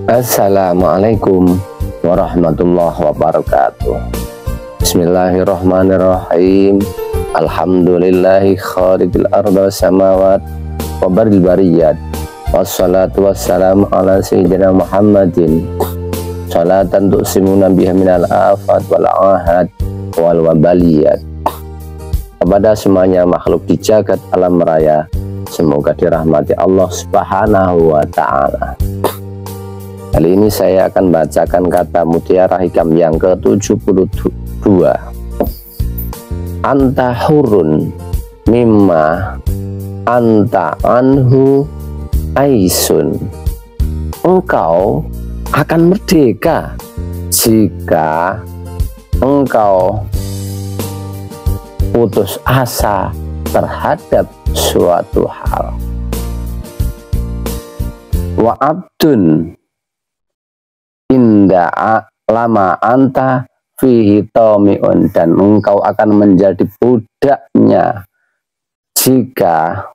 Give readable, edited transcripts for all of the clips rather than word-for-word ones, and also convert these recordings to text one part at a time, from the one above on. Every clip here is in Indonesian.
Assalamualaikum warahmatullahi wabarakatuh. Bismillahirrahmanirrahim. Alhamdulillahi khaliqil arda samawat wa baril bariyat. Wassalatu wassalamu ala sayyidina Muhammadin. Salatan tu'simuna biha minal afat wal ahad wal wabaliyat. Kepada semuanya makhluk di jagat alam raya, semoga dirahmati Allah Subhanahu wa ta'ala. Kali ini saya akan bacakan kata mutiara hikam yang ke-72. Anta hurun mimma anta anhu aisun. Engkau akan merdeka jika engkau putus asa terhadap suatu hal. Wa abdun inda lama anta fihi tomiun, dan engkau akan menjadi budaknya jika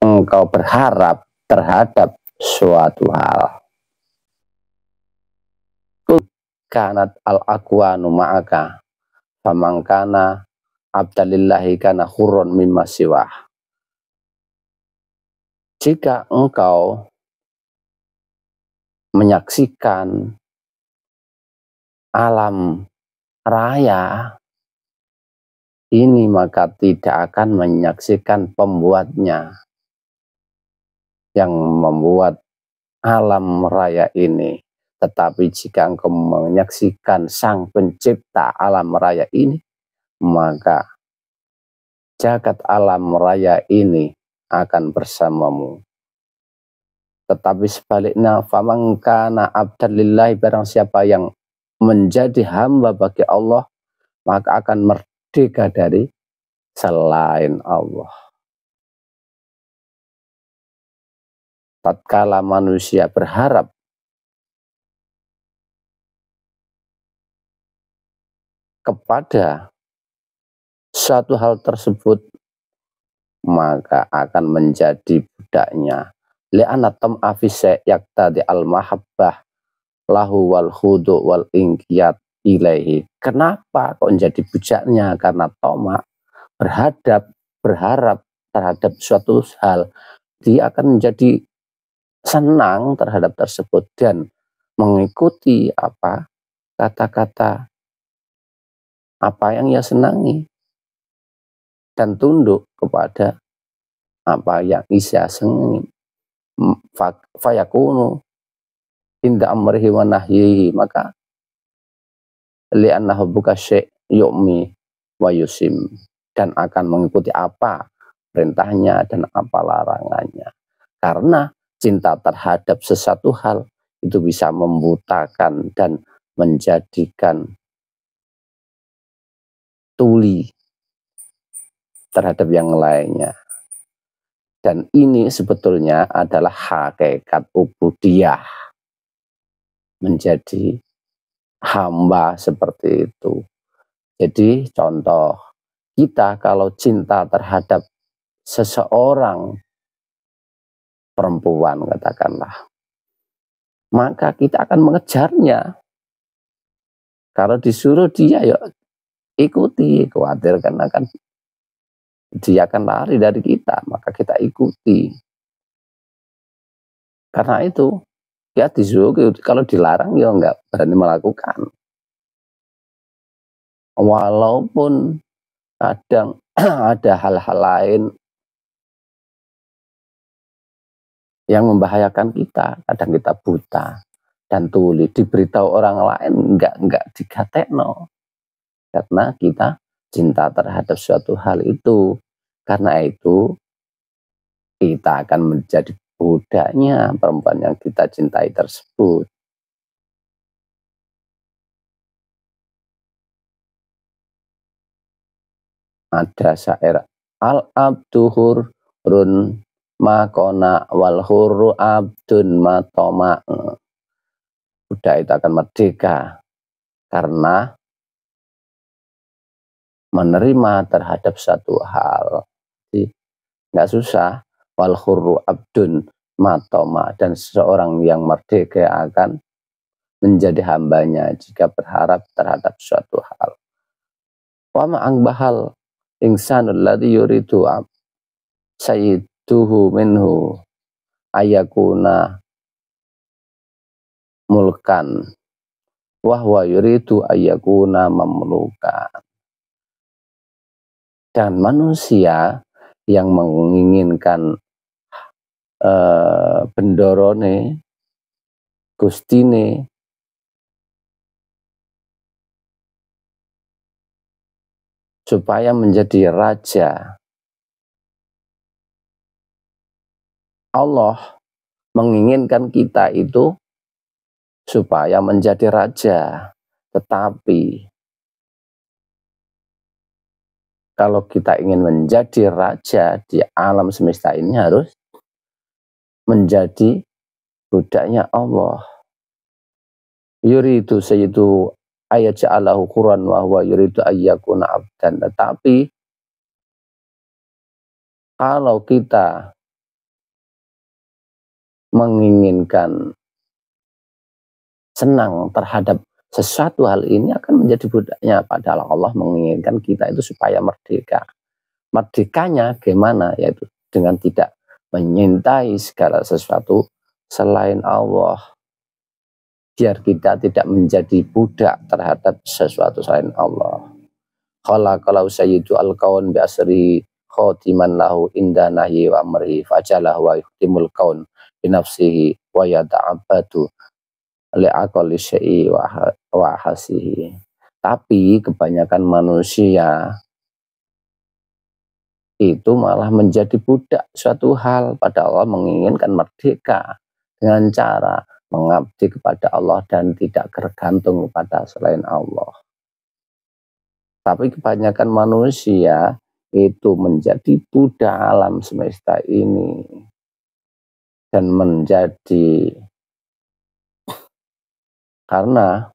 engkau berharap terhadap suatu hal. Kanat al-aqwanu ma'aka famangkana abdalillahi kana hurun mimma siwah. Jika engkau menyaksikan alam raya ini, maka tidak akan menyaksikan pembuatnya yang membuat alam raya ini. Tetapi jika engkau menyaksikan sang pencipta alam raya ini, maka jagat alam raya ini akan bersamamu. Tetapi sebaliknya, famangkana abdalillahi, barang siapa yang menjadi hamba bagi Allah, maka akan merdeka dari selain Allah. Tatkala manusia berharap kepada suatu hal tersebut, maka akan menjadi budaknya. Li'anna tam'a fi yaqtadi al-mahabbah lahu wal khudu wal inqiyad ilaihi. Kenapa kok menjadi bujaknya? Karena toma, berharap terhadap suatu hal, dia akan menjadi senang terhadap tersebut dan mengikuti apa kata-kata apa yang ia senangi dan tunduk kepada apa yang ia senangi. Fayakunu inda amrihi wa nahyihi, maka li'annahu buka syai' yu'mi wa yusim, dan akan mengikuti apa perintahnya dan apa larangannya. Karena cinta terhadap sesuatu hal itu bisa membutakan dan menjadikan tuli terhadap yang lainnya. Dan ini sebetulnya adalah hakikat ubudiyah, menjadi hamba seperti itu. Jadi contoh, kita kalau cinta terhadap seseorang perempuan katakanlah, maka kita akan mengejarnya. Kalau disuruh dia, ya ikuti, khawatir karena kan dia akan lari dari kita, maka kita ikuti. Karena itu ya disuruh, kalau dilarang ya enggak berani melakukan. Walaupun kadang ada hal-hal lain yang membahayakan kita, kadang kita buta dan tuli, diberitahu orang lain enggak digatekno, karena kita cinta terhadap suatu hal itu. Karena itu kita akan menjadi budaknya perempuan yang kita cintai tersebut. Ada syair, al-abdu hurrun makona wal hurru abdun matoma. Budak itu akan merdeka karena menerima terhadap satu hal. Jadi nggak susah. Wal hurru abdun, matoma, dan seseorang yang merdeka akan menjadi hambanya jika berharap terhadap suatu hal. Wa ma'angbahal insanul ladzi yuridu sayyiduhu minhu ayakuna mulkan wa huwa yuridu ayakuna mamlukan. Dan manusia yang menginginkan bendorone, gustine, supaya menjadi raja. Allah menginginkan kita itu supaya menjadi raja. Tetapi kalau kita ingin menjadi raja di alam semesta ini harus menjadi budaknya Allah. Yuridu sayyidu ayaj'alahu Qur'an wa huwa yuridu ayyakuna abdan. Tetapi kalau kita menginginkan senang terhadap sesuatu hal ini akan menjadi budaknya, padahal Allah menginginkan kita itu supaya merdeka. Merdekanya gimana? Yaitu dengan tidak menyintai segala sesuatu selain Allah, biar kita tidak menjadi budak terhadap sesuatu selain Allah. Khalaqalahu sayyidu al-kaun bi asri khotiman lahu inda nahyi wa amri fajalah wa yuhtimul kaun bi nafsihi wa yata'abbadu li'aqali syai'i wa hasihi. Tapi kebanyakan manusia itu malah menjadi budak suatu hal, padahal Allah menginginkan merdeka dengan cara mengabdi kepada Allah dan tidak tergantung kepada selain Allah. Tapi kebanyakan manusia itu menjadi budak alam semesta ini dan menjadi karena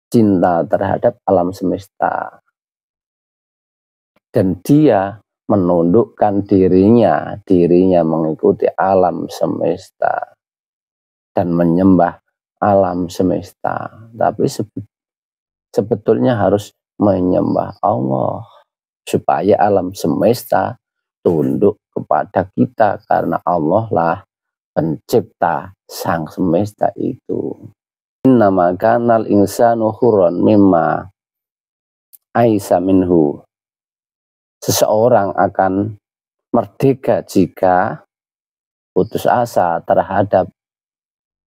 cinta terhadap alam semesta, dan dia menundukkan dirinya mengikuti alam semesta dan menyembah alam semesta. Tapi sebetulnya harus menyembah Allah supaya alam semesta tunduk kepada kita, karena Allah lah pencipta sang semesta itu. Innama kanal insanu hurran mimma aisa minhu. Seseorang akan merdeka jika putus asa terhadap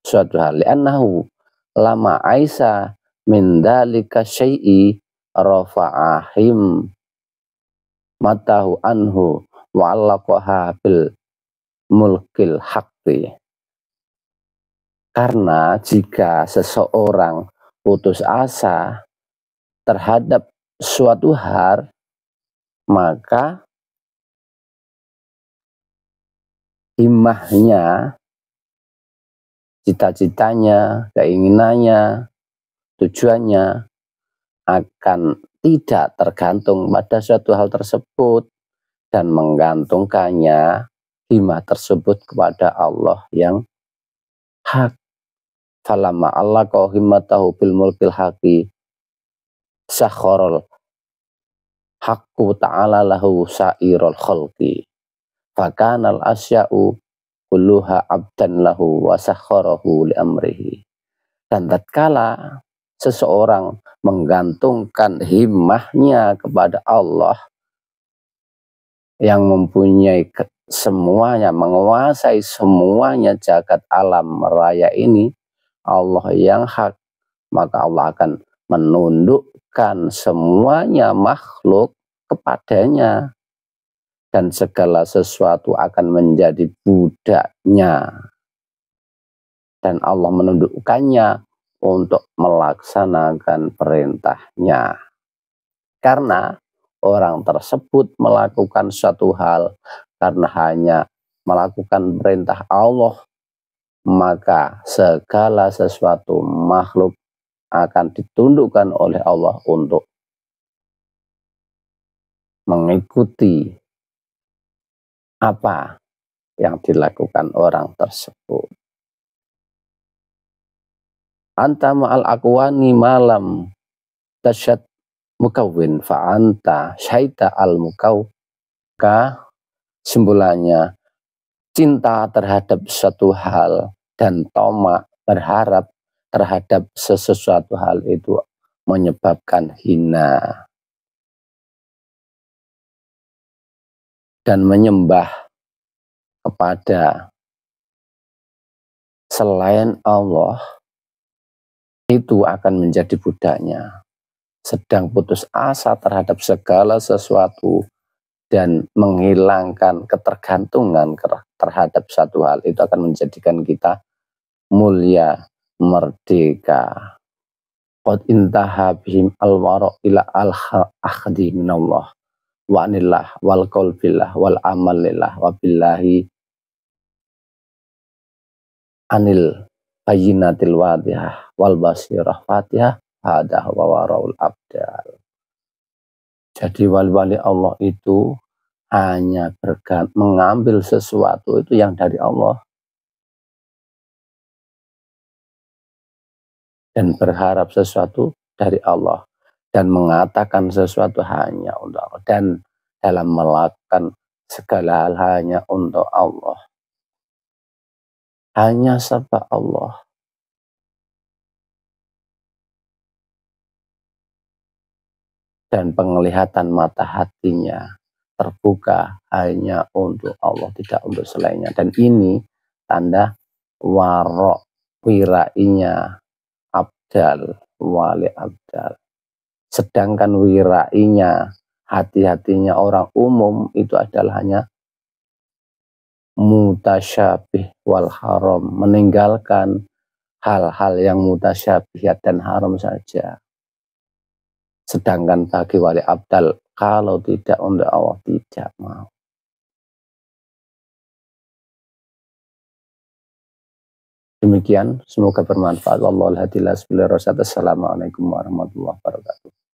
suatu hal. Li'annahu lama aisa min dalika syai'i rafa'ahim matahu anhu wa'allaqaha bil mulkil haqqi. Karena jika seseorang putus asa terhadap suatu hal, maka himmahnya, cita-citanya, keinginannya, tujuannya akan tidak tergantung pada suatu hal tersebut dan menggantungkannya himmah tersebut kepada Allah yang hak. Falamma Allah kau himmatahu bil mulkil haqi sakhorol haqqu ta'ala lahu sa'irul khalqi fakanal asya'u kulluha abdan lahu wa sakharahu li amrihi. Dan tatkala seseorang menggantungkan himmahnya kepada Allah yang mempunyai semuanya, menguasai semuanya jagat alam raya ini, Allah yang hak, maka Allah akan menundukkan semuanya makhluk kepadanya dan segala sesuatu akan menjadi budaknya, dan Allah menundukkannya untuk melaksanakan perintahnya. Karena orang tersebut melakukan suatu hal karena hanya melakukan perintah Allah, maka segala sesuatu makhluk akan ditundukkan oleh Allah untuk mengikuti apa yang dilakukan orang tersebut. Anta ma'al akwani malam tasyad mukawin fa'anta syaita al mukawka. Simpulannya, cinta terhadap suatu hal dan tamak berharap terhadap sesuatu hal itu menyebabkan hina dan menyembah kepada selain Allah itu akan menjadi budaknya. Sedang putus asa terhadap segala sesuatu dan menghilangkan ketergantungan terhadap satu hal itu akan menjadikan kita mulia, merdeka. Qad intaha bihim al-wara ila al-akhdi minallah wa anillah wal qalbillah wal amalillah wa billahi anil bayyinatil wadihah wal basirah fatihah hadah wa waraul abdal. Jadi wali-wali Allah itu hanya mengambil sesuatu itu yang dari Allah dan berharap sesuatu dari Allah dan mengatakan sesuatu hanya untuk Allah dan dalam melakukan segala hal hanya untuk Allah, hanya serba Allah. Dan penglihatan mata hatinya terbuka hanya untuk Allah, tidak untuk selainnya. Dan ini tanda warok wirainya abdal, wali abdal. Sedangkan wirainya, hati-hatinya orang umum itu adalah hanya mutasyabih wal haram, meninggalkan hal-hal yang mutasyabihat dan haram saja. Sedangkan bagi wali abdal, kalau tidak untuk Allah tidak mau. Demikian, semoga bermanfaat. Wallahul hadi. Assalamualaikum warahmatullahi wabarakatuh.